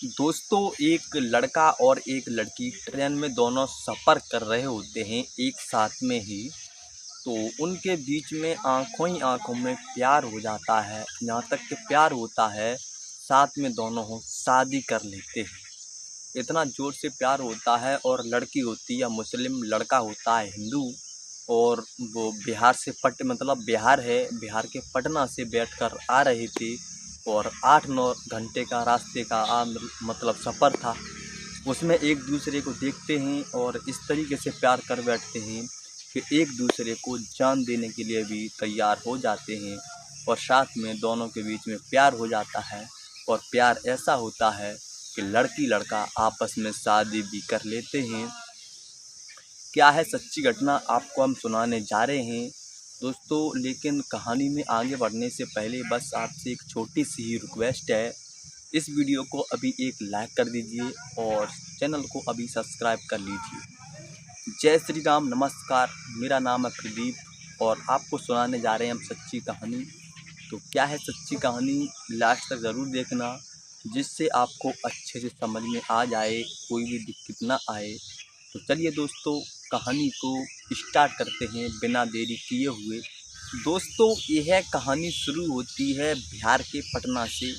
दोस्तों, एक लड़का और एक लड़की ट्रेन में दोनों सफ़र कर रहे होते हैं एक साथ में ही। तो उनके बीच में आँखों ही आँखों में प्यार हो जाता है, यहाँ तक कि प्यार होता है, साथ में दोनों शादी कर लेते हैं। इतना ज़ोर से प्यार होता है और लड़की होती है मुस्लिम, लड़का होता है हिंदू। और वो बिहार से बिहार है, बिहार के पटना से बैठकर आ रहे थे और 8-9 घंटे का रास्ते का सफ़र था। उसमें एक दूसरे को देखते हैं और इस तरीके से प्यार कर बैठते हैं कि एक दूसरे को जान देने के लिए भी तैयार हो जाते हैं और साथ में दोनों के बीच में प्यार हो जाता है। और प्यार ऐसा होता है कि लड़की लड़का आपस में शादी भी कर लेते हैं। क्या है सच्ची घटना आपको हम सुनाने जा रहे हैं दोस्तों। लेकिन कहानी में आगे बढ़ने से पहले बस आपसे एक छोटी सी ही रिक्वेस्ट है, इस वीडियो को अभी एक लाइक कर दीजिए और चैनल को अभी सब्सक्राइब कर लीजिए। जय श्री राम, नमस्कार। मेरा नाम है प्रदीप और आपको सुनाने जा रहे हैं हम सच्ची कहानी। तो क्या है सच्ची कहानी, लास्ट तक ज़रूर देखना, जिससे आपको अच्छे से समझ में आ जाए, कोई भी दिक्कत ना आए। तो चलिए दोस्तों, कहानी को स्टार्ट करते हैं बिना देरी किए हुए। दोस्तों, यह कहानी शुरू होती है बिहार के पटना से।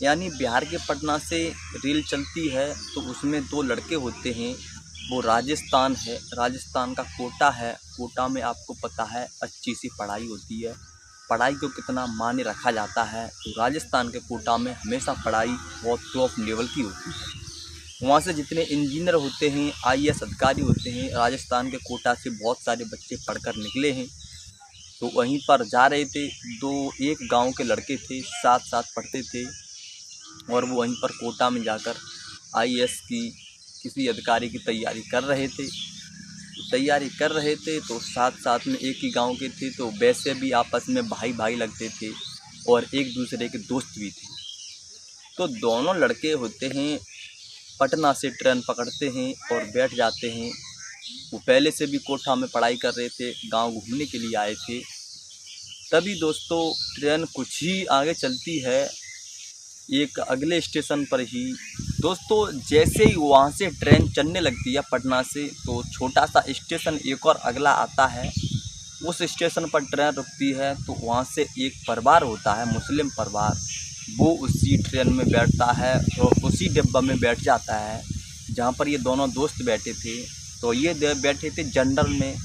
यानी बिहार के पटना से रेल चलती है तो उसमें दो लड़के होते हैं। वो राजस्थान है, राजस्थान का कोटा है। कोटा में आपको पता है अच्छी सी पढ़ाई होती है, पढ़ाई को कितना मायने रखा जाता है। तो राजस्थान के कोटा में हमेशा पढ़ाई बहुत टॉप लेवल की होती है। वहाँ से जितने इंजीनियर होते हैं, आईएएस अधिकारी होते हैं, राजस्थान के कोटा से बहुत सारे बच्चे पढ़कर निकले हैं। तो वहीं पर जा रहे थे, एक गांव के लड़के थे, साथ साथ पढ़ते थे और वो वहीं पर कोटा में जाकर आईएएस की किसी अधिकारी की तैयारी कर रहे थे। तो साथ साथ में एक ही गांव के थे, तो वैसे भी आपस में भाई भाई लगते थे और एक दूसरे के दोस्त भी थे। तो दोनों लड़के होते हैं, पटना से ट्रेन पकड़ते हैं और बैठ जाते हैं। वो पहले से भी कोटा में पढ़ाई कर रहे थे, गांव घूमने के लिए आए थे। तभी दोस्तों ट्रेन कुछ ही आगे चलती है, एक अगले स्टेशन पर ही। दोस्तों जैसे ही वहाँ से ट्रेन चलने लगती है पटना से, तो छोटा सा स्टेशन एक और अगला आता है। उस स्टेशन पर ट्रेन रुकती है तो वहाँ से एक परिवार होता है, मुस्लिम परिवार, वो उसी ट्रेन में बैठता है और उसी डिब्बा में बैठ जाता है जहाँ पर ये दोनों दोस्त बैठे थे। तो ये बैठे थे जनरल में।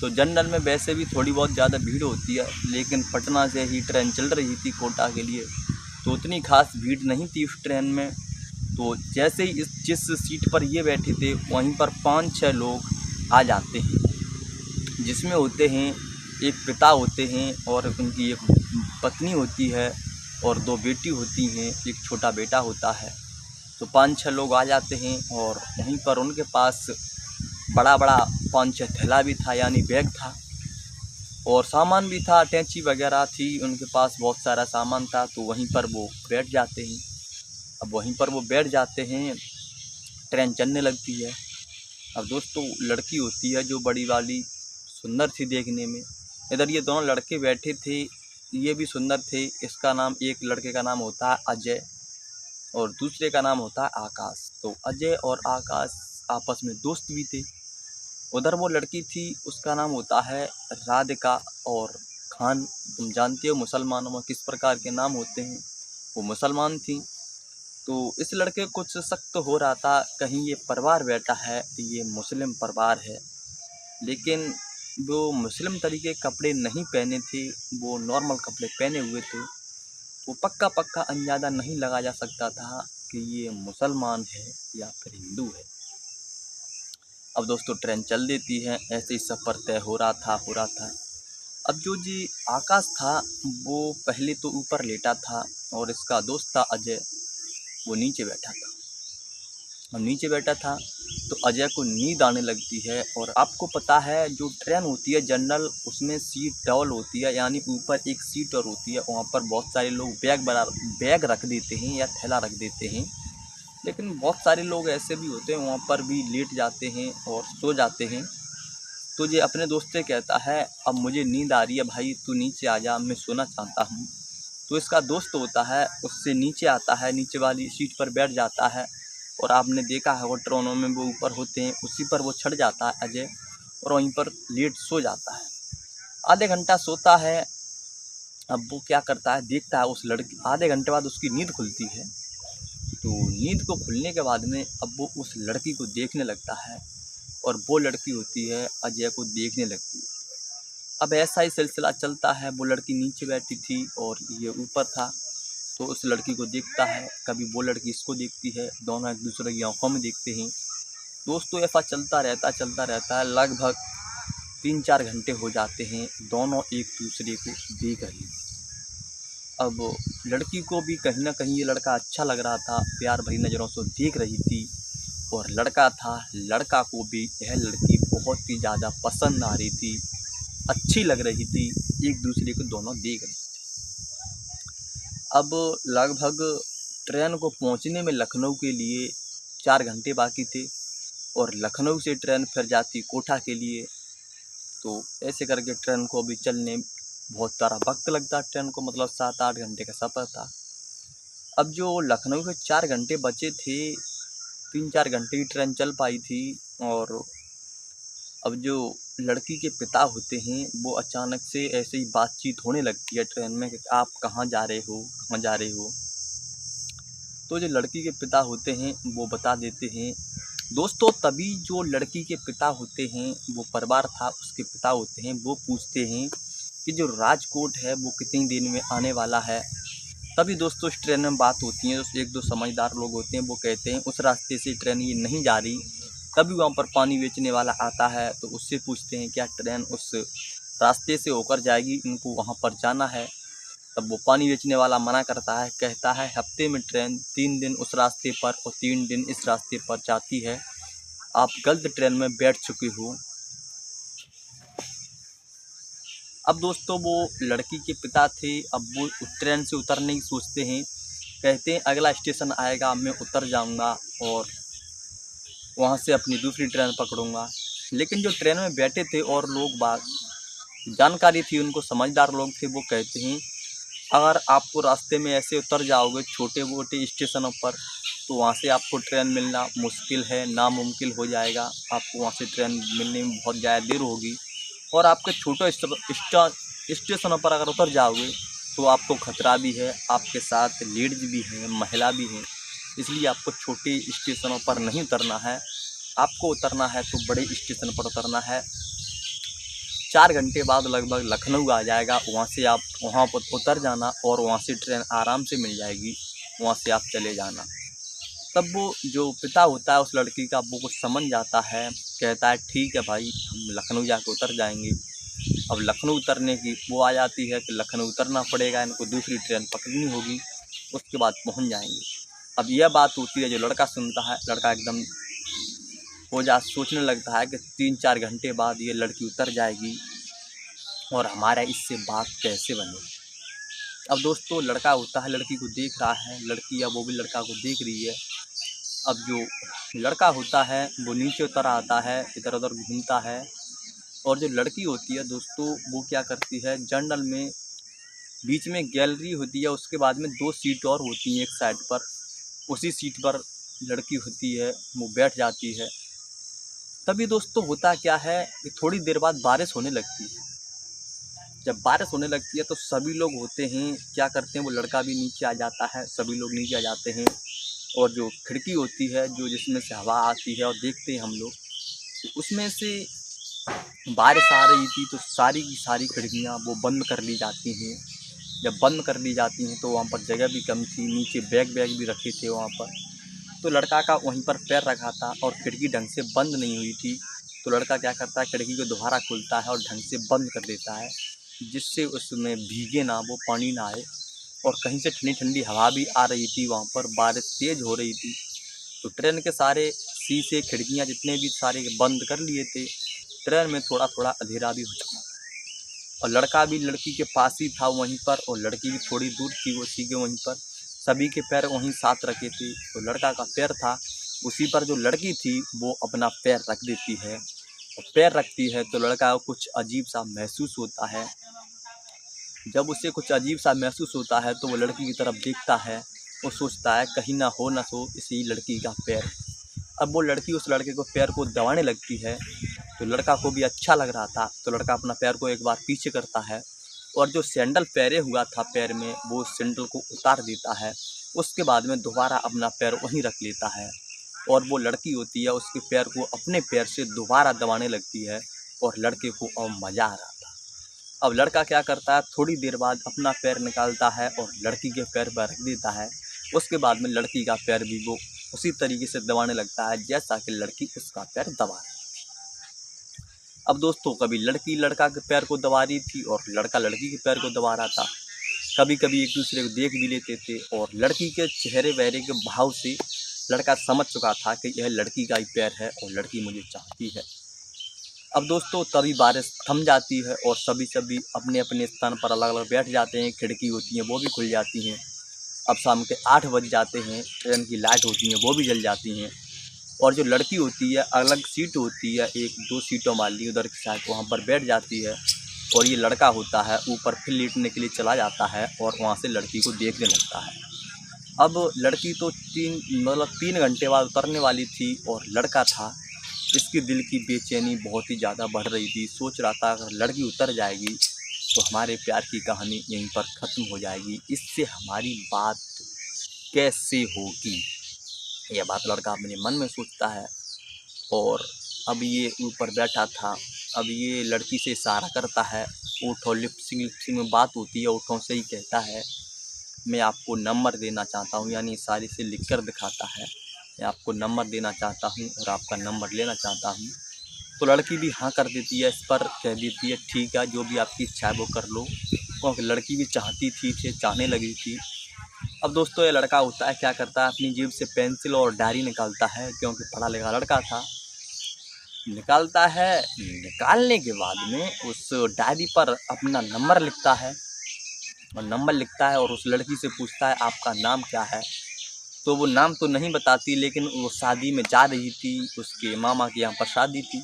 तो जनरल में वैसे भी थोड़ी बहुत ज़्यादा भीड़ होती है, लेकिन पटना से ही ट्रेन चल रही थी कोटा के लिए, तो उतनी खास भीड़ नहीं थी उस ट्रेन में। तो जैसे ही जिस सीट पर ये बैठे थे वहीं पर 5-6 लोग आ जाते हैं, जिसमें होते हैं एक पिता होते हैं और उनकी एक पत्नी होती है और 2 बेटी होती हैं, एक छोटा बेटा होता है। तो 5-6 लोग आ जाते हैं और वहीं पर उनके पास बड़ा बड़ा 5-6 थैला भी था, यानी बैग था और सामान भी था, अटैची वगैरह थी उनके पास, बहुत सारा सामान था। तो वहीं पर वो बैठ जाते हैं। अब वहीं पर वो बैठ जाते हैं, ट्रेन चलने लगती है। अब दोस्तों लड़की होती है जो बड़ी वाली, सुंदर थी देखने में। इधर ये दोनों लड़के बैठे थे, ये भी सुंदर थे। इसका नाम, एक लड़के का नाम होता है अजय और दूसरे का नाम होता है आकाश। तो अजय और आकाश आपस में दोस्त भी थे। उधर वो लड़की थी, उसका नाम होता है राधिका और खान। तुम जानते हो मुसलमानों में किस प्रकार के नाम होते हैं, वो मुसलमान थी। तो इस लड़के को कुछ शक तो हो रहा था, कहीं ये परिवार बैठा है, ये मुस्लिम परिवार है। लेकिन वो मुस्लिम तरीके कपड़े नहीं पहने थे, वो नॉर्मल कपड़े पहने हुए थे। वो पक्का अंदाज़ा नहीं लगा जा सकता था कि ये मुसलमान है या फिर हिंदू है। अब दोस्तों ट्रेन चल देती है, ऐसे ही सफ़र तय हो रहा था। अब जो जी आकाश था वो पहले तो ऊपर लेटा था और इसका दोस्त था अजय, वो नीचे बैठा था। और नीचे बैठा था तो अजय को नींद आने लगती है। और आपको पता है जो ट्रेन होती है जनरल, उसमें सीट डबल होती है, यानी ऊपर एक सीट और होती है। वहाँ पर बहुत सारे लोग बैग रख देते हैं या थैला रख देते हैं। लेकिन बहुत सारे लोग ऐसे भी होते हैं, वहाँ पर भी लेट जाते हैं और सो जाते हैं। तो ये अपने दोस्त से कहता है, अब मुझे नींद आ रही है भाई, तू नीचे आ जा, मैं सोना चाहता हूँ। तो इसका दोस्त होता है उससे नीचे आता है, नीचे वाली सीट पर बैठ जाता है और आपने देखा है वो ट्रेनों में वो ऊपर होते हैं, उसी पर वो चढ़ जाता है अजय और वहीं पर लेट सो जाता है। आधे घंटा सोता है। अब वो क्या करता है, देखता है उस लड़की, आधे घंटे बाद उसकी नींद खुलती है। तो नींद को खुलने के बाद में अब वो उस लड़की को देखने लगता है और वो लड़की होती है अजय को देखने लगती है। अब ऐसा ही सिलसिला चलता है, वो लड़की नीचे बैठी थी और ये ऊपर था, तो उस लड़की को देखता है, कभी वो लड़की इसको देखती है, दोनों एक दूसरे की आंखों में देखते हैं। दोस्तों ऐसा चलता रहता है, लगभग 3-4 घंटे हो जाते हैं, दोनों एक दूसरे को देख रहे हैं। अब लड़की को भी कहीं ना कहीं ये लड़का अच्छा लग रहा था, प्यार भरी नज़रों से देख रही थी और लड़का को भी यह लड़की बहुत ही ज़्यादा पसंद आ रही थी, अच्छी लग रही थी, एक दूसरे को दोनों देख रहे थे। अब लगभग ट्रेन को पहुंचने में लखनऊ के लिए 4 घंटे बाकी थे और लखनऊ से ट्रेन फिर जाती कोटा के लिए। तो ऐसे करके ट्रेन को अभी चलने बहुत सारा वक्त लगता, ट्रेन को मतलब 7-8 घंटे का सफ़र था। अब जो लखनऊ के 4 घंटे बचे थे, 3-4 घंटे की ट्रेन चल पाई थी और अब जो लड़की के पिता होते हैं वो अचानक से ऐसे ही बातचीत होने लगती है ट्रेन में कि आप कहाँ जा रहे हो। तो जो लड़की के पिता होते हैं वो बता देते हैं। दोस्तों तभी जो लड़की के पिता होते हैं, वो परिवार था उसके पिता होते हैं, वो पूछते हैं कि जो राजकोट है वो कितनी देर में आने वाला है। तभी दोस्तों इस ट्रेन में बात होती है, एक दो समझदार लोग होते हैं, वो कहते हैं उस रास्ते से ट्रेन ये नहीं जा रही। तभी वहाँ पर पानी बेचने वाला आता है, तो उससे पूछते हैं क्या ट्रेन उस रास्ते से होकर जाएगी, इनको वहाँ पर जाना है। तब वो पानी बेचने वाला मना करता है, कहता है हफ्ते में ट्रेन 3 दिन उस रास्ते पर और 3 दिन इस रास्ते पर जाती है, आप गलत ट्रेन में बैठ चुके हो। अब दोस्तों वो लड़की के पिता थे, अब वो ट्रेन से उतरने की सोचते हैं, कहते हैं अगला स्टेशन आएगा मैं उतर जाऊंगा और वहाँ से अपनी दूसरी ट्रेन पकड़ूंगा। लेकिन जो ट्रेन में बैठे थे और लोग बात जानकारी थी उनको, समझदार लोग थे, वो कहते हैं अगर आपको रास्ते में ऐसे उतर जाओगे छोटे मोटे स्टेशनों पर तो वहाँ से आपको ट्रेन मिलना मुश्किल है, नामुमकिन हो जाएगा, आपको वहाँ से ट्रेन मिलने में बहुत ज़्यादा देर होगी और आपके छोटे स्टेशनों पर अगर उतर जाओगे तो आपको खतरा भी है, आपके साथ लेडीज भी हैं, महिला भी हैं, इसलिए आपको छोटे स्टेशनों पर नहीं उतरना है, आपको उतरना है तो बड़े स्टेशन पर उतरना है। 4 घंटे बाद लगभग लखनऊ आ जाएगा, वहाँ से आप वहाँ पर उतर जाना और वहाँ से ट्रेन आराम से मिल जाएगी, वहाँ से आप चले जाना। तब वो जो पिता होता है उस लड़की का, वो कुछ समझ जाता है, कहता है ठीक है भाई हम लखनऊ जाके उतर जाएंगे। अब लखनऊ उतरने की वो आ जाती है कि लखनऊ उतरना पड़ेगा, इनको दूसरी ट्रेन पकड़नी होगी, उसके बाद पहुँच जाएंगे। अब यह बात होती है, जो लड़का सुनता है, लड़का एकदम सोचने लगता है कि 3-4 घंटे बाद ये लड़की उतर जाएगी और हमारा इससे बात कैसे बने। अब दोस्तों लड़का होता है लड़की को देख रहा है, लड़की या वो भी लड़का को देख रही है। अब जो लड़का होता है वो नीचे उतर आता है, इधर उधर घूमता है और जो लड़की होती है दोस्तों वो क्या करती है, जर्नल में बीच में गैलरी होती है, उसके बाद में 2 सीट और होती हैं एक साइड पर, उसी सीट पर लड़की होती है, वो बैठ जाती है। तभी दोस्तों होता क्या है कि थोड़ी देर बाद बारिश होने लगती है। जब बारिश होने लगती है तो सभी लोग होते हैं क्या करते हैं, वो लड़का भी नीचे आ जाता है, सभी लोग नीचे आ जाते हैं और जो खिड़की होती है जो जिसमें से हवा आती है और देखते हैं हम लोग, तो उसमें से बारिश आ रही थी तो सारी की सारी खिड़कियाँ वो बंद कर ली जाती हैं। जब बंद कर ली जाती हैं तो वहाँ पर जगह भी कम थी, नीचे बैग भी रखे थे वहाँ पर, तो लड़का का वहीं पर पैर रखा था और खिड़की ढंग से बंद नहीं हुई थी। तो लड़का क्या करता है, खिड़की को दोबारा खोलता है और ढंग से बंद कर देता है, जिससे उसमें भीगे ना, वो पानी ना आए। और कहीं से ठंडी ठंडी हवा भी आ रही थी, वहाँ पर बारिश तेज़ हो रही थी। तो ट्रेन के सारे शीशे खिड़कियाँ जितने भी सारे बंद कर लिए थे, ट्रेन में थोड़ा थोड़ा अंधेरा भी हो चुका था और लड़का भी लड़की के पास ही था वहीं पर और लड़की भी थोड़ी दूर थी उसी के वहीं पर, सभी के पैर वहीं साथ रखे थे। तो लड़का का पैर था उसी पर, जो लड़की थी वो अपना पैर रख देती है और पैर रखती है तो लड़का को कुछ अजीब सा महसूस होता है। जब उसे कुछ अजीब सा महसूस होता है तो वो लड़की की तरफ देखता है और सोचता है कहीं ना हो इसी लड़की का पैर। अब वो लड़की उस लड़के को पैर को दबाने लगती है, तो लड़का को भी अच्छा लग रहा था, तो लड़का अपना पैर को एक बार पीछे करता है और जो सैंडल पहने हुआ था पैर में वो उस सैंडल को उतार देता है। उसके बाद में दोबारा अपना पैर वहीं रख लेता है और वो लड़की होती है उसके पैर को अपने पैर से दोबारा दबाने लगती है और लड़के को अब मज़ा आ रहा था। अब लड़का क्या करता है, थोड़ी देर बाद अपना पैर निकालता है और लड़की के पैर पर रख देता है। उसके बाद में लड़की का पैर भी वो उसी तरीके से दबाने लगता है जैसा कि लड़की उसका पैर दबा रही। अब दोस्तों कभी लड़की लड़का के पैर को दबा रही थी और लड़का लड़की के पैर को दबा रहा था। कभी कभी एक दूसरे को देख भी लेते थे और लड़की के चेहरे वहरे के भाव से लड़का समझ चुका था कि यह लड़की का ही पैर है और लड़की मुझे चाहती है। अब दोस्तों तभी बारिश थम जाती है और सभी अपने अपने स्थान पर अलग अलग बैठ जाते हैं। खिड़की होती हैं वो भी खुल जाती हैं। अब शाम के 8 बज जाते हैं, ट्रेन की लाइट होती हैं वो भी जल जाती हैं और जो लड़की होती है अलग सीट होती है, 1-2 सीटों वाली उधर की साइड, वहाँ पर बैठ जाती है और ये लड़का होता है ऊपर फिर लेटने के लिए चला जाता है और वहाँ से लड़की को देखने लगता है। अब लड़की तो 3 घंटे बाद उतरने वाली थी और लड़का था, इसकी दिल की बेचैनी बहुत ही ज़्यादा बढ़ रही थी। सोच रहा था अगर लड़की उतर जाएगी तो हमारे प्यार की कहानी यहीं पर ख़त्म हो जाएगी, इससे हमारी बात कैसे होगी, यह बात लड़का अपने मन में सोचता है। और अब ये ऊपर बैठा था, अब ये लड़की से इशारा करता है, ओठों लिपसिंग में बात होती है, ओठों से ही कहता है मैं आपको नंबर देना चाहता हूँ, यानी इशारे से लिख कर दिखाता है मैं आपको नंबर देना चाहता हूँ और आपका नंबर लेना चाहता हूँ। तो लड़की भी हाँ कर देती है, इस पर कह देती है ठीक है जो भी आपकी इच्छा है वो कर लो, क्योंकि लड़की भी चाहती थी, इसे चाहने लगी थी। अब दोस्तों ये लड़का होता है क्या करता है, अपनी जेब से पेंसिल और डायरी निकालता है, क्योंकि पढ़ा लिखा लड़का था। निकालता है, निकालने के बाद में उस डायरी पर अपना नंबर लिखता है और नंबर लिखता है और उस लड़की से पूछता है आपका नाम क्या है। तो वो नाम तो नहीं बताती, लेकिन वो शादी में जा रही थी, उसके मामा के यहाँ पर शादी थी,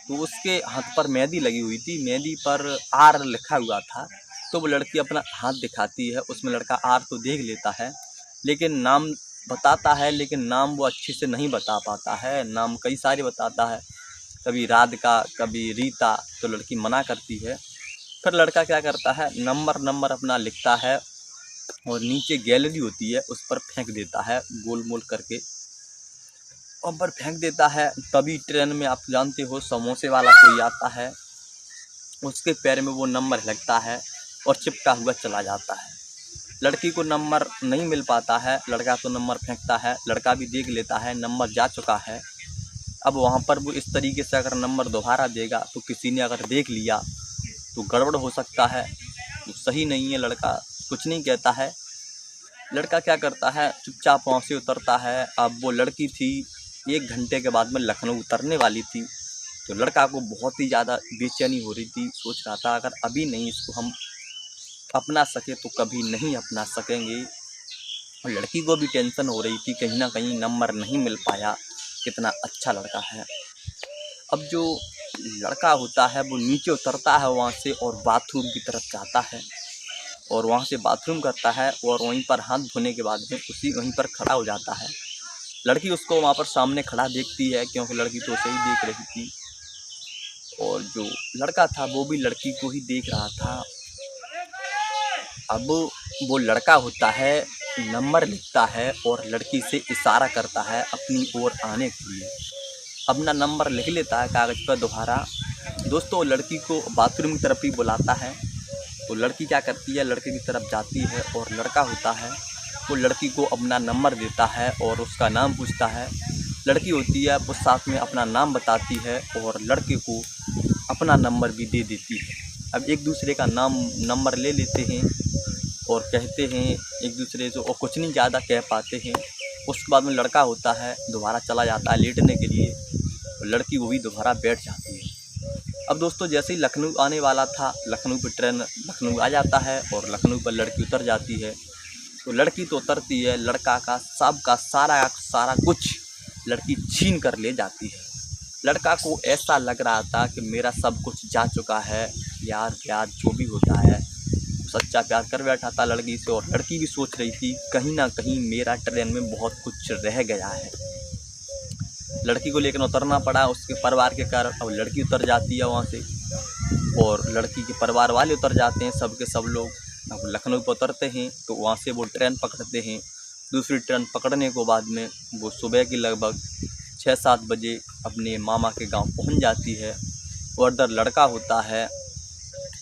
तो उसके हाथ पर मेहंदी लगी हुई थी, मेहंदी पर आर लिखा हुआ था। तो वो लड़की अपना हाथ दिखाती है, उसमें लड़का आर तो देख लेता है, लेकिन नाम बताता है, लेकिन नाम वो अच्छे से नहीं बता पाता है। नाम कई सारे बताता है, कभी राधिका कभी रीता, तो लड़की मना करती है। फिर लड़का क्या करता है, नंबर अपना लिखता है और नीचे गैलरी होती है उस पर फेंक देता है, गोल मोल करके ऊपर फेंक देता है। तभी ट्रेन में आप जानते हो समोसे वाला कोई आता है, उसके पैर में वो नंबर लगता है और चिपटा हुआ चला जाता है। लड़की को नंबर नहीं मिल पाता है, लड़का तो नंबर फेंकता है, लड़का भी देख लेता है नंबर जा चुका है। अब वहाँ पर वो इस तरीके से अगर नंबर दोबारा देगा तो किसी ने अगर देख लिया तो गड़बड़ हो सकता है, तो सही नहीं है। लड़का कुछ नहीं कहता है, लड़का क्या करता है चुपचाप वहाँ से उतरता है। अब वो लड़की थी 1 घंटे के बाद में लखनऊ उतरने वाली थी, तो लड़का को बहुत ही ज़्यादा बेचैनी हो रही थी। सोच रहा था अगर अभी नहीं इसको हम अपना सके तो कभी नहीं अपना सकेंगे। और लड़की को भी टेंशन हो रही थी, कहीं ना कहीं नंबर नहीं मिल पाया, कितना अच्छा लड़का है। अब जो लड़का होता है वो नीचे उतरता है वहाँ से और बाथरूम की तरफ जाता है और वहाँ से बाथरूम करता है और वहीं पर हाथ धोने के बाद में वहीं पर खड़ा हो जाता है। लड़की उसको वहाँ पर सामने खड़ा देखती है, क्योंकि लड़की तो उसे ही देख रही थी और जो लड़का था वो भी लड़की को ही देख रहा था। अब वो लड़का होता है नंबर लिखता है और लड़की से इशारा करता है अपनी ओर आने के लिए। अपना नंबर लिख लेता है कागज़ पर दोबारा। दोस्तों लड़की को बाथरूम की तरफ ही बुलाता है, तो लड़की क्या करती है, लड़के की तरफ जाती है और लड़का होता है वो लड़की को अपना नंबर देता है और उसका नाम पूछता है। लड़की होती है वो साथ में अपना नाम बताती है और लड़के को अपना नंबर भी दे देती है। अब एक दूसरे का नंबर ले लेते हैं और कहते हैं एक दूसरे से, और कुछ नहीं ज़्यादा कह पाते हैं। उसके बाद में लड़का होता है दोबारा चला जाता है लेटने के लिए और लड़की वो भी दोबारा बैठ जाती है। अब दोस्तों जैसे ही लखनऊ आने वाला था, लखनऊ पर ट्रेन लखनऊ आ जाता है और लखनऊ पर लड़की उतर जाती है। तो लड़की तो उतरती है, लड़का का सबका सारा कुछ लड़की छीन कर ले जाती है। लड़का को ऐसा लग रहा था कि मेरा सब कुछ जा चुका है, यार प्यार जो भी होता है सच्चा प्यार कर बैठा था लड़की से, और लड़की भी सोच रही थी कहीं ना कहीं मेरा ट्रेन में बहुत कुछ रह गया है। लड़की को लेकर उतरना पड़ा उसके परिवार के कारण। अब लड़की उतर जाती है वहाँ से, और लड़की के परिवार वाले उतर जाते हैं, सब के सब लोग। अब लखनऊ पर उतरते हैं तो वहाँ से वो ट्रेन पकड़ते हैं। दूसरी ट्रेन पकड़ने के बाद में वो सुबह की लगभग 6-7 बजे अपने मामा के गांव पहुंच जाती है, और उधर लड़का होता है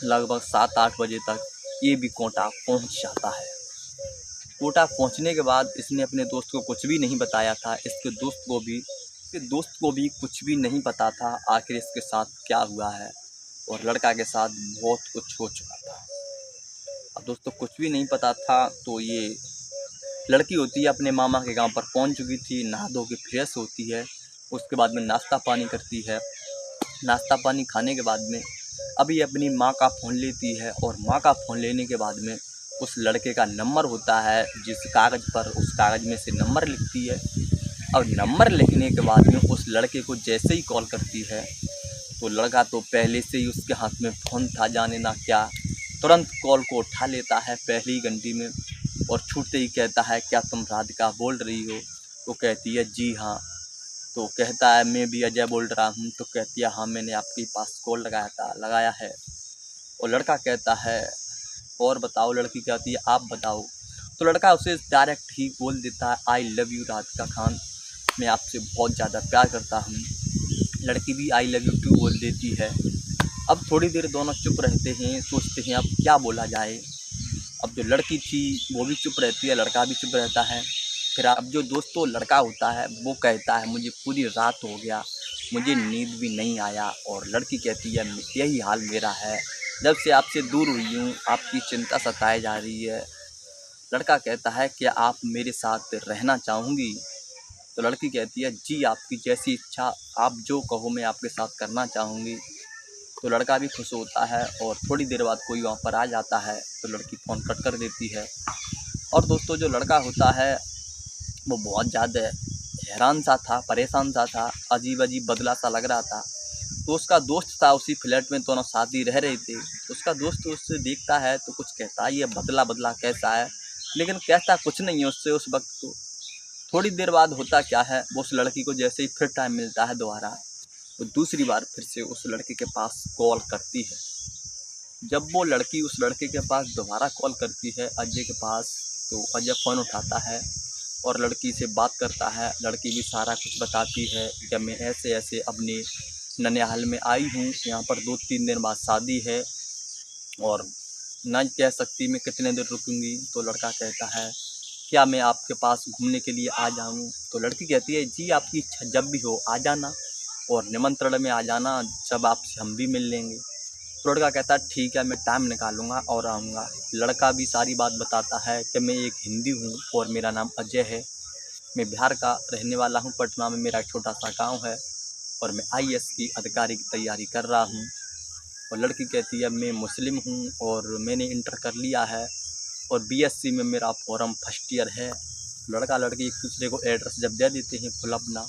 लगभग 7-8 बजे तक ये भी कोटा पहुंच जाता है। कोटा पहुंचने के बाद इसने अपने दोस्त को कुछ भी नहीं बताया था। इसके दोस्त को भी कुछ भी नहीं पता था आखिर इसके साथ क्या हुआ है, और लड़का के साथ बहुत कुछ हो चुका था। अब दोस्तों कुछ भी नहीं पता था, तो ये लड़की होती है अपने मामा के गांव पर पहुंच चुकी थी, नहा धो के फ्रेश होती है। उसके बाद में नाश्ता पानी करती है। नाश्ता पानी खाने के बाद में अभी अपनी माँ का फ़ोन लेती है, और माँ का फ़ोन लेने के बाद में उस लड़के का नंबर होता है जिस कागज़ पर, उस कागज़ में से नंबर लिखती है। और नंबर लिखने के बाद में उस लड़के को जैसे ही कॉल करती है, तो लड़का तो पहले से ही उसके हाथ में फ़ोन था, जाने ना क्या, तुरंत कॉल को उठा लेता है पहली ही घंटी में, और छूटते ही कहता है क्या तुम राधिका बोल रही हो? तो कहती है जी हाँ। तो कहता है मैं भी अजय बोल रहा हूँ। तो कहती है हाँ मैंने आपके पास कॉल लगाया है। और लड़का कहता है और बताओ। लड़की कहती है आप बताओ। तो लड़का उसे डायरेक्ट ही बोल देता है I love you Radhika Khan, मैं आपसे बहुत ज़्यादा प्यार करता हूँ। लड़की भी आई लव यू टू बोल देती है। अब थोड़ी देर दोनों चुप रहते हैं, सोचते हैं अब क्या बोला जाए। अब जो लड़की थी वो भी चुप रहती है, लड़का भी चुप रहता है। फिर अब जो दोस्तों लड़का होता है वो कहता है मुझे पूरी रात हो गया, मुझे नींद भी नहीं आया। और लड़की कहती है यही हाल मेरा है, जब से आपसे दूर हुई हूँ आपकी चिंता सताए जा रही है। लड़का कहता है क्या आप मेरे साथ रहना चाहूँगी? तो लड़की कहती है जी आपकी जैसी इच्छा, आप जो कहो मैं आपके साथ करना चाहूँगी। तो लड़का भी खुश होता है, और थोड़ी देर बाद कोई वहाँ पर आ जाता है तो लड़की फ़ोन कट कर देती है। और दोस्तों जो लड़का होता है वो बहुत ज़्यादा हैरान सा था, परेशान सा था, अजीब अजीब बदला सा लग रहा था। तो उसका दोस्त था उसी फ्लैट में, दोनों साथ ही रह रहे थे। उसका दोस्त उससे देखता है तो कुछ कहता है ये बदला बदला कैसा है, लेकिन कहता कुछ नहीं है उससे उस वक्त। तो थोड़ी देर बाद होता क्या है, वो उस लड़की को जैसे ही फिर टाइम मिलता है दोबारा, तो दूसरी बार फिर से उस लड़के के पास कॉल करती है। जब वो लड़की उस लड़के के पास दोबारा कॉल करती है अजय के पास, तो अजय फ़ोन उठाता है और लड़की से बात करता है। लड़की भी सारा कुछ बताती है कि मैं ऐसे ऐसे अपने ननिहाल में आई हूँ, यहाँ पर 2-3 दिन बाद शादी है, और ना कह सकती मैं कितने दिन रुकूंगी। तो लड़का कहता है क्या मैं आपके पास घूमने के लिए आ जाऊँ? तो लड़की कहती है जी आपकी इच्छा जब भी हो आ जाना, और निमंत्रण में आ जाना, जब आपसे हम भी मिल लेंगे। तो लड़का कहता है ठीक है मैं टाइम निकालूंगा और आऊँगा। लड़का भी सारी बात बताता है कि मैं एक हिंदी हूँ और मेरा नाम अजय है, मैं बिहार का रहने वाला हूँ, पटना में मेरा एक छोटा सा गाँव है, और मैं IAS की अधिकारी की तैयारी कर रहा हूँ। और लड़की कहती है मैं मुस्लिम हूँ और मैंने इंटर कर लिया है, और BSc में मेरा फॉर्म फर्स्ट ईयर है। लड़का लड़की एक दूसरे को एड्रेस जब दे देते हैं फुल अपना।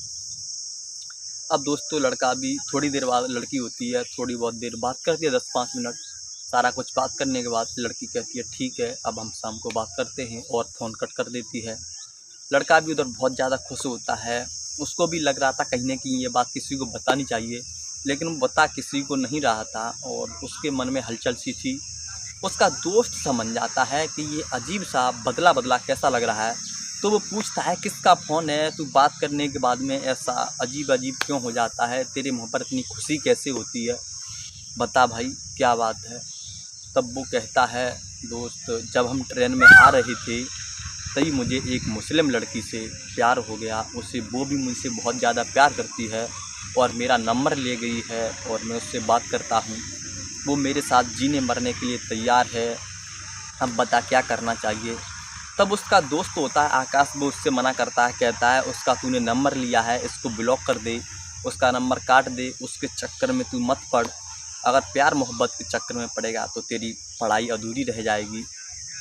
अब दोस्तों लड़का भी थोड़ी देर बाद, लड़की होती है थोड़ी बहुत देर बात करती है 10-5 मिनट। सारा कुछ बात करने के बाद लड़की कहती है ठीक है अब हम शाम को बात करते हैं, और फ़ोन कट कर देती है। लड़का भी उधर बहुत ज़्यादा खुश होता है। उसको भी लग रहा था कहीं ना कहीं ये बात किसी को बतानी चाहिए, लेकिन वो बता किसी को नहीं रहा था, और उसके मन में हलचल सी थी। उसका दोस्त समझ जाता है कि ये अजीब सा बदला बदला कैसा लग रहा है, तो वो पूछता है किसका फ़ोन है, तू बात करने के बाद में ऐसा अजीब अजीब क्यों हो जाता है, तेरे मुँह पर इतनी खुशी कैसे होती है, बता भाई क्या बात है। तब वो कहता है दोस्त जब हम ट्रेन में आ रहे थे तभी मुझे एक मुस्लिम लड़की से प्यार हो गया, वो भी मुझसे बहुत ज़्यादा प्यार करती है और मेरा नंबर ले गई है, और मैं उससे बात करता हूँ, वो मेरे साथ जीने मरने के लिए तैयार है, अब बता क्या करना चाहिए। तब उसका दोस्त होता है आकाश, वो उससे मना करता है, कहता है उसका तूने नंबर लिया है इसको ब्लॉक कर दे, उसका नंबर काट दे, उसके चक्कर में तू मत पड़, अगर प्यार मोहब्बत के चक्कर में पड़ेगा तो तेरी पढ़ाई अधूरी रह जाएगी।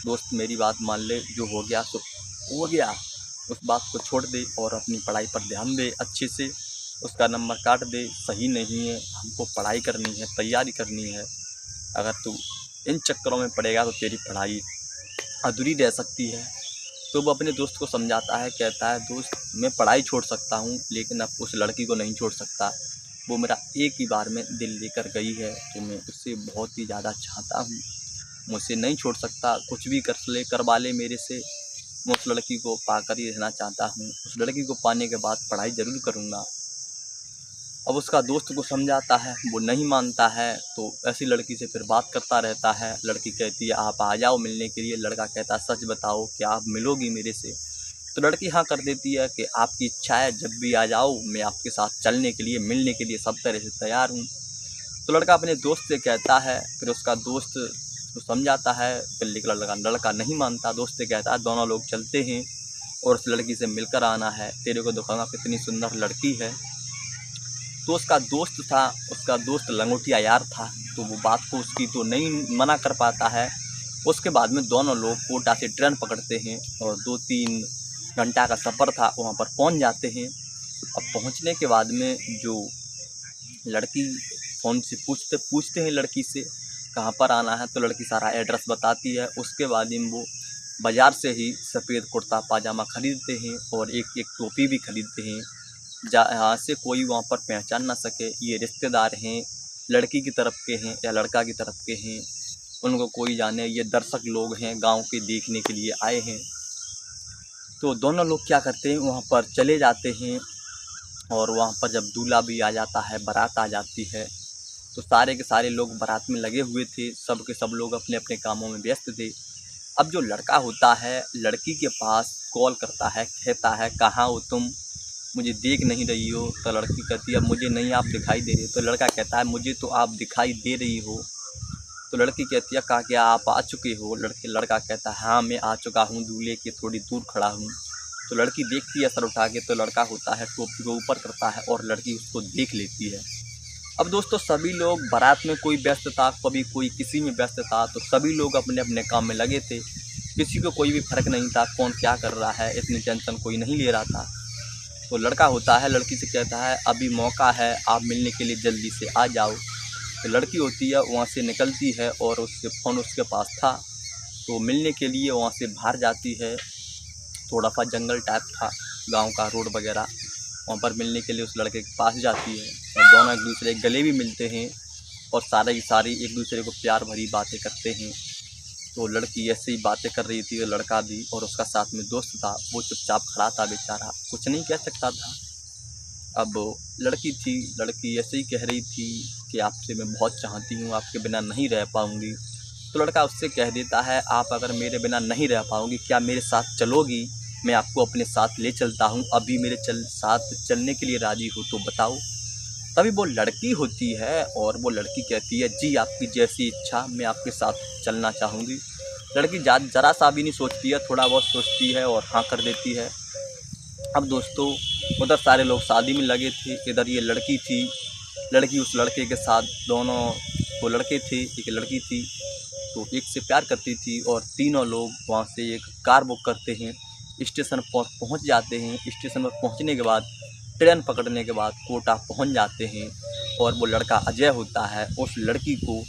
दोस्त मेरी बात मान ले, जो हो गया सो हो गया, उस बात को छोड़ दे और अपनी पढ़ाई पर ध्यान दे अच्छे से। उसका नंबर काट दे, सही नहीं है, हमको पढ़ाई करनी है, तैयारी करनी है। अगर तू इन चक्करों में पड़ेगा तो तेरी पढ़ाई अधूरी रह सकती है। तो वो अपने दोस्त को समझाता है, कहता है दोस्त मैं पढ़ाई छोड़ सकता हूँ लेकिन अब उस लड़की को नहीं छोड़ सकता। वो मेरा एक ही बार में दिल लेकर गई है तो मैं उससे बहुत ही ज़्यादा चाहता हूँ, मुझसे नहीं छोड़ सकता, कुछ भी करवा ले मेरे से, मैं उस लड़की को पाकर ही रहना चाहता हूँ। उस लड़की को पाने के बाद पढ़ाई ज़रूर करूँगा। अब उसका दोस्त को समझाता है, वो नहीं मानता है तो ऐसी लड़की से फिर बात करता रहता है। लड़की कहती है आप आ जाओ मिलने के लिए। लड़का कहता है सच बताओ क्या आप मिलोगी मेरे से? तो लड़की हाँ कर देती है कि आपकी इच्छा है, जब भी आ जाओ मैं आपके साथ चलने के लिए, मिलने के लिए सब तरह से तैयार हूँ। तो लड़का अपने दोस्त से कहता है, फिर उसका दोस्त उसको समझाता है, फिर लेकिन लड़का नहीं मानता। दोस्त से कहता है दोनों लोग चलते हैं और उस लड़की से मिलकर आना है, तेरे को दिखाऊंगा कितनी सुंदर लड़की है। तो उसका दोस्त लंगोटिया यार था, तो वो बात को उसकी तो नहीं मना कर पाता है। उसके बाद में दोनों लोग कोटा से ट्रेन पकड़ते हैं और 2-3 घंटा का सफ़र था, वहाँ पर पहुँच जाते हैं। अब पहुँचने के बाद में जो लड़की फ़ोन से पूछते हैं लड़की से कहाँ पर आना है, तो लड़की सारा एड्रेस बताती है। उसके बाद में वो बाज़ार से ही सफ़ेद कुर्ता पाजामा ख़रीदते हैं और एक टोपी भी ख़रीदते हैं, जहाँ से कोई वहाँ पर पहचान ना सके ये रिश्तेदार हैं, लड़की की तरफ के हैं या लड़का की तरफ के हैं, उनको कोई जाने ये दर्शक लोग हैं, गांव के देखने के लिए आए हैं। तो दोनों लोग क्या करते हैं, वहाँ पर चले जाते हैं और वहाँ पर जब दूल्हा भी आ जाता है, बारात आ जाती है, तो सारे के सारे लोग बारात में लगे हुए थे, सब के सब लोग अपने अपने कामों में व्यस्त थे। अब जो लड़का होता है लड़की के पास कॉल करता है, कहता है कहाँ हो तुम, मुझे देख नहीं रही हो? तो लड़की कहती है अब मुझे नहीं आप दिखाई दे रहे। तो लड़का कहता है मुझे तो आप दिखाई दे रही हो। तो लड़की कहती है कहा क्या आप आ चुके हो? लड़का कहता है हाँ मैं आ चुका हूँ, दूल्हे के थोड़ी दूर खड़ा हूँ। तो लड़की देखती है सर उठा के, तो लड़का होता है टोपी को ऊपर करता है और लड़की उसको देख लेती है। अब दोस्तों सभी लोग बारात में कोई व्यस्त था, कभी कोई किसी में व्यस्त था, तो सभी लोग अपने अपने काम में लगे थे, किसी को कोई भी फ़र्क नहीं था कौन क्या कर रहा है, इतनी टेंशन कोई नहीं ले रहा था। तो लड़का होता है लड़की से कहता है अभी मौका है, आप मिलने के लिए जल्दी से आ जाओ। तो लड़की होती है वहाँ से निकलती है और उसके फ़ोन उसके पास था, तो मिलने के लिए वहाँ से बाहर जाती है। थोड़ा सा जंगल टाइप था, गांव का रोड वगैरह, वहाँ पर मिलने के लिए उस लड़के के पास जाती है और दोनों एक दूसरे के गले भी मिलते हैं और सारे की सारी एक दूसरे को प्यार भरी बातें करते हैं। तो लड़की ऐसे ही बातें कर रही थी, लड़का भी, और उसका साथ में दोस्त था वो चुपचाप खड़ा था, बेचारा कुछ नहीं कह सकता था। अब लड़की ऐसे ही कह रही थी कि आपसे मैं बहुत चाहती हूँ, आपके बिना नहीं रह पाऊँगी। तो लड़का उससे कह देता है आप अगर मेरे बिना नहीं रह पाओगी क्या मेरे साथ चलोगी? मैं आपको अपने साथ ले चलता हूँ, अभी मेरे साथ चलने के लिए राज़ी हो तो बताओ। तभी वो लड़की होती है और वो लड़की कहती है जी आपकी जैसी इच्छा, मैं आपके साथ चलना चाहूँगी। लड़की ज़रा सा भी नहीं सोचती है, थोड़ा बहुत सोचती है और हाँ कर देती है। अब दोस्तों उधर सारे लोग शादी में लगे थे, इधर ये लड़की थी, लड़की उस लड़के के साथ, दोनों वो लड़के थे, एक लड़की थी, तो एक से प्यार करती थी और तीनों लोग वहाँ से एक कार बुक करते हैं, स्टेशन पर पहुँच जाते हैं। स्टेशन पर पहुँचने के बाद ट्रेन पकड़ने के बाद कोटा पहुँच जाते हैं और वो लड़का अजय होता है उस लड़की को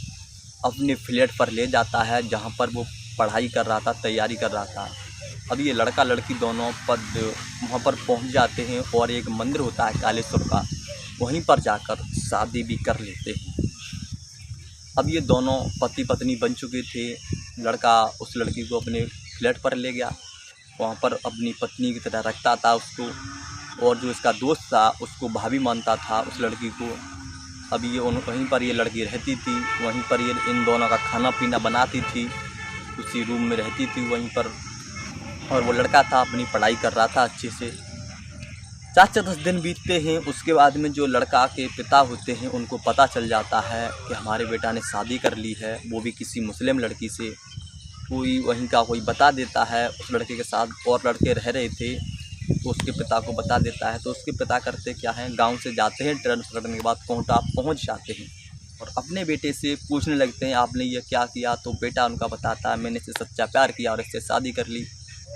अपने फ्लैट पर ले जाता है जहाँ पर वो पढ़ाई कर रहा था, तैयारी कर रहा था। अब ये लड़का लड़की दोनों वहाँ पर पहुँच जाते हैं और एक मंदिर होता है कालेश्वर का, वहीं पर जाकर शादी भी कर लेते हैं। अब ये दोनों पति पत्नी बन चुके थे। लड़का उस लड़की को अपने फ्लैट पर ले गया, वहाँ पर अपनी पत्नी की तरह रखता था उसको, और जो इसका दोस्त था उसको भाभी मानता था उस लड़की को। अब ये वहीं पर ये लड़की रहती थी, वहीं पर ये इन दोनों का खाना पीना बनाती थी, उसी रूम में रहती थी वहीं पर, और वो लड़का था अपनी पढ़ाई कर रहा था अच्छे से। 4-10 दिन बीतते हैं, उसके बाद में जो लड़का के पिता होते हैं उनको पता चल जाता है कि हमारे बेटा ने शादी कर ली है, वो भी किसी मुस्लिम लड़की से। कोई वहीं का कोई बता देता है, उस लड़के के साथ और लड़के रह रहे थे, तो उसके पिता को बता देता है। तो उसके पिता करते क्या हैं, गांव से जाते हैं, ट्रेन पकड़ने के बाद कोटा पहुंच जाते हैं और अपने बेटे से पूछने लगते हैं आपने ये क्या किया? तो बेटा उनका बताता है मैंने इससे सच्चा प्यार किया और इससे शादी कर ली।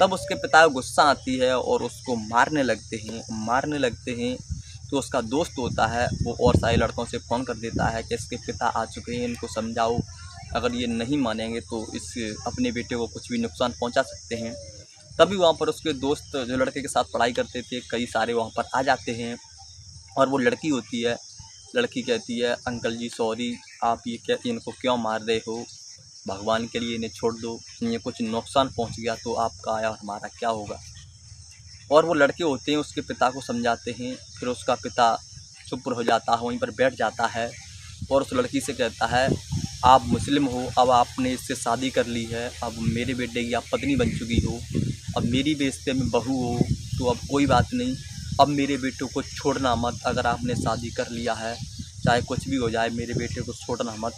तब उसके पिता को गुस्सा आती है और उसको मारने लगते हैं। तो उसका दोस्त होता है वो और सारे लड़कों से फ़ोन कर देता है कि इसके पिता आ चुके हैं, इनको समझाओ अगर ये नहीं मानेंगे तो इस अपने बेटे को कुछ भी नुकसान पहुंचा सकते हैं। तभी वहाँ पर उसके दोस्त जो लड़के के साथ पढ़ाई करते थे कई सारे वहाँ पर आ जाते हैं, और वो लड़की होती है, लड़की कहती है अंकल जी सॉरी, आप ये क्या इनको क्यों मार रहे हो, भगवान के लिए इन्हें छोड़ दो, इन्हें कुछ नुकसान पहुँच गया तो आपका या हमारा क्या होगा। और वो लड़के होते हैं उसके पिता को समझाते हैं, फिर उसका पिता चुप हो जाता है, वहीं पर बैठ जाता है और उस लड़की से कहता है आप मुस्लिम हो, अब आपने इससे शादी कर ली है, अब मेरे बेटे की आप पत्नी बन चुकी हो, अब मेरी बेइज्जती में बहू हो, तो अब कोई बात नहीं, अब मेरे बेटे को छोड़ना मत, अगर आपने शादी कर लिया है चाहे कुछ भी हो जाए मेरे बेटे को छोड़ना मत।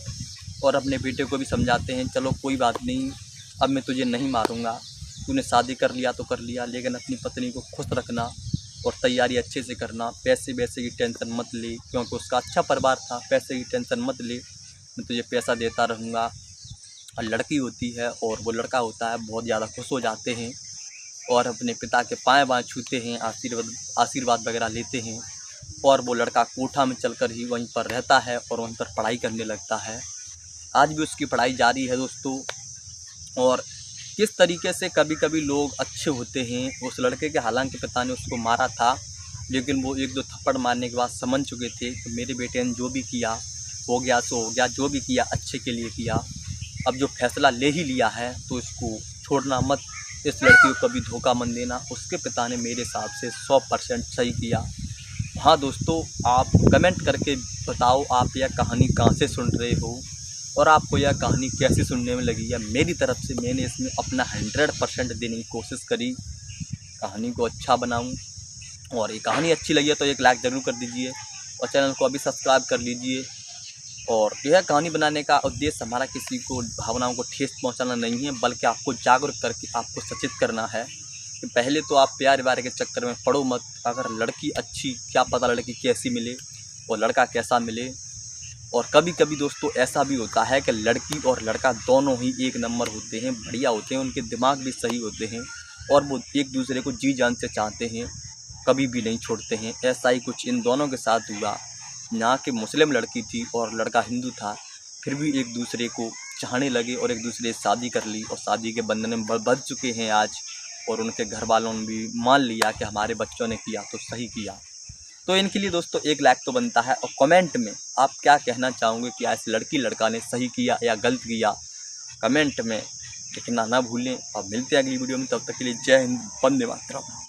और अपने बेटे को भी समझाते हैं चलो कोई बात नहीं, अब मैं तुझे नहीं मारूंगा, तूने शादी कर लिया तो कर लिया, लेकिन अपनी पत्नी को खुश रखना और तैयारी अच्छे से करना, पैसे वैसे की टेंशन मत ले, क्योंकि उसका अच्छा परिवार था, पैसे की टेंशन मत ले, मैं तुझे पैसा देता रहूँगा। और लड़की होती है और वो लड़का होता है बहुत ज़्यादा खुश हो जाते हैं और अपने पिता के पाँव बाएँ छूते हैं, आशीर्वाद वगैरह लेते हैं। और वो लड़का कोठा में चलकर ही वहीं पर रहता है और वहीं पर पढ़ाई करने लगता है। आज भी उसकी पढ़ाई जारी है दोस्तों। और किस तरीके से कभी कभी लोग अच्छे होते हैं, उस लड़के के हालांकि पिता ने उसको मारा था, लेकिन वो एक दो थप्पड़ मारने के बाद समझ चुके थे कि मेरे बेटे ने जो भी किया हो गया सो हो गया, जो भी किया अच्छे के लिए किया, अब जो फैसला ले ही लिया है तो इसको छोड़ना मत, इस लड़की को कभी धोखा मत देना। उसके पिता ने मेरे हिसाब से 100% सही किया। हाँ दोस्तों, आप कमेंट करके बताओ आप यह कहानी कहाँ से सुन रहे हो और आपको यह कहानी कैसी सुनने में लगी है। मेरी तरफ से मैंने इसमें अपना 100% देने की कोशिश करी, कहानी को अच्छा बनाऊं। और ये कहानी अच्छी लगी है तो एक लाइक ज़रूर कर दीजिए और चैनल को अभी सब्सक्राइब कर लीजिए। और यह कहानी बनाने का उद्देश्य हमारा किसी को भावनाओं को ठेस पहुंचाना नहीं है, बल्कि आपको जागरूक करके आपको सचेत करना है कि पहले तो आप प्यार व्यार के चक्कर में पड़ो मत। अगर लड़की अच्छी, क्या पता लड़की कैसी मिले और लड़का कैसा मिले। और कभी कभी दोस्तों ऐसा भी होता है कि लड़की और लड़का दोनों ही एक नंबर होते हैं, बढ़िया होते हैं, उनके दिमाग भी सही होते हैं और वो एक दूसरे को जी जान से चाहते हैं, कभी भी नहीं छोड़ते हैं। ऐसा ही कुछ इन दोनों के साथ हुआ। यहाँ की मुस्लिम लड़की थी और लड़का हिंदू था, फिर भी एक दूसरे को चाहने लगे और एक दूसरे से शादी कर ली और शादी के बंधन में बंध चुके हैं आज। और उनके घर वालों ने भी मान लिया कि हमारे बच्चों ने किया तो सही किया। तो इनके लिए दोस्तों एक लाइक तो बनता है। और कमेंट में आप क्या कहना चाहोगे, कि इस लड़की लड़का ने सही किया या गलत किया, कमेंट में लिखना ना भूलें। और मिलते हैं अगली वीडियो में, तब तक के लिए जय हिंद, वंदे मातरम।